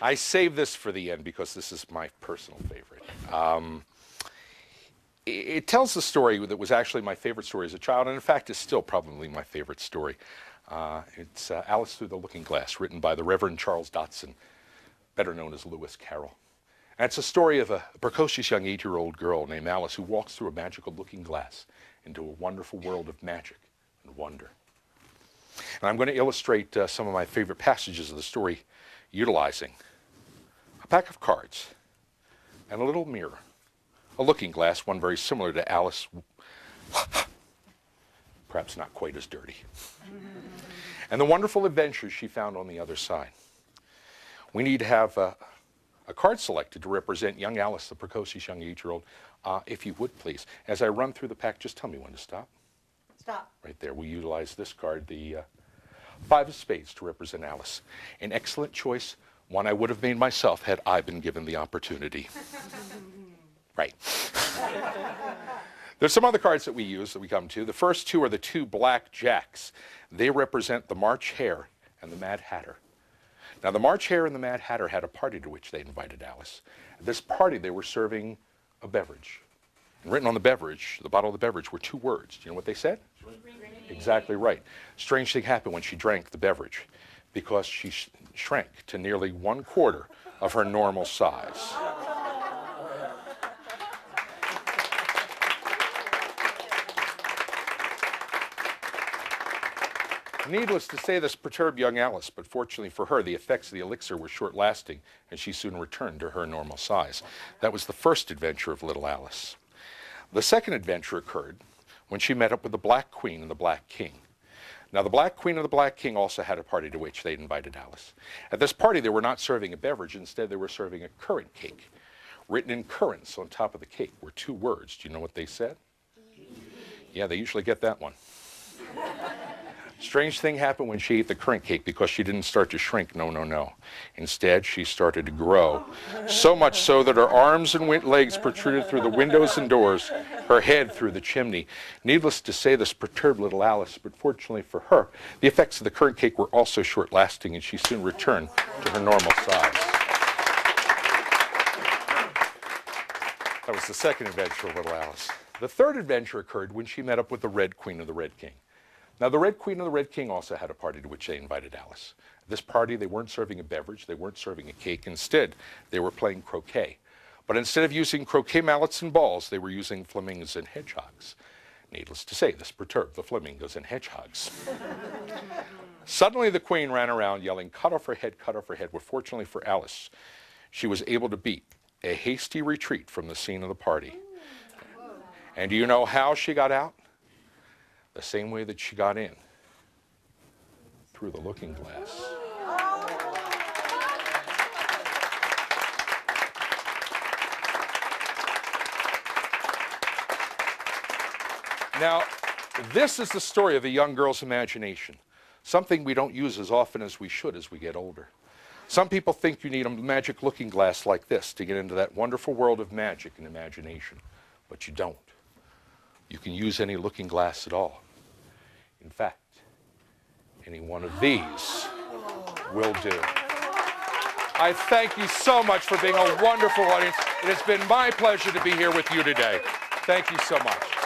I saved this for the end because this is my personal favorite. It tells the story that was actually my favorite story as a child, and in fact is still probably my favorite story. It's Alice Through the Looking Glass, written by the Reverend Charles Dodson, better known as Lewis Carroll. And it's a story of a precocious young 8-year-old girl named Alice who walks through a magical looking glass into a wonderful world of magic and wonder. And I'm going to illustrate some of my favorite passages of the story utilizing a pack of cards and a little mirror, a looking glass, one very similar to Alice, perhaps not quite as dirty, and the wonderful adventures she found on the other side. We need to have a card selected to represent young Alice, the precocious young 8-year-old. If you would, please. As I run through the pack, just tell me when to stop. Stop. Right there. We utilize this card, the 5 of spades, to represent Alice. An excellent choice, one I would have made myself had I been given the opportunity. Right. There's some other cards that we use that we come to. The first 2 are the 2 black jacks. They represent the March Hare and the Mad Hatter. Now, the March Hare and the Mad Hatter had a party to which they invited Alice. At this party, they were serving a beverage. And written on the beverage, the bottle of the beverage, were 2 words. Do you know what they said? Exactly right. Strange thing happened when she drank the beverage, because she shrank to nearly 1/4 of her normal size. Needless to say, this perturbed young Alice, but fortunately for her, the effects of the elixir were short-lasting, and she soon returned to her normal size. That was the first adventure of little Alice. The second adventure occurred when she met up with the Black Queen and the Black King. Now, the Black Queen and the Black King also had a party to which they invited Alice. At this party, they were not serving a beverage. Instead, they were serving a currant cake. Written in currants on top of the cake were 2 words. Do you know what they said? Yeah, they usually get that one. Strange thing happened when she ate the currant cake, because she didn't start to shrink. No, no, no. Instead, she started to grow. So much so that her arms and legs protruded through the windows and doors, her head through the chimney. Needless to say, this perturbed little Alice, but fortunately for her, the effects of the currant cake were also short-lasting, and she soon returned to her normal size. That was the second adventure of little Alice. The third adventure occurred when she met up with the Red Queen and the Red King. Now, the Red Queen and the Red King also had a party to which they invited Alice. At this party, they weren't serving a beverage, they weren't serving a cake. Instead, they were playing croquet. But instead of using croquet mallets and balls, they were using flamingos and hedgehogs. Needless to say, this perturbed the flamingos and hedgehogs. Suddenly, the Queen ran around yelling, "Cut off her head, cut off her head." Well, fortunately for Alice, she was able to beat a hasty retreat from the scene of the party. And do you know how she got out? The same way that she got in, through the looking glass. Now, this is the story of a young girl's imagination, something we don't use as often as we should as we get older. Some people think you need a magic looking glass like this to get into that wonderful world of magic and imagination, but you don't. You can use any looking glass at all. In fact, any one of these will do. I thank you so much for being a wonderful audience. It has been my pleasure to be here with you today. Thank you so much.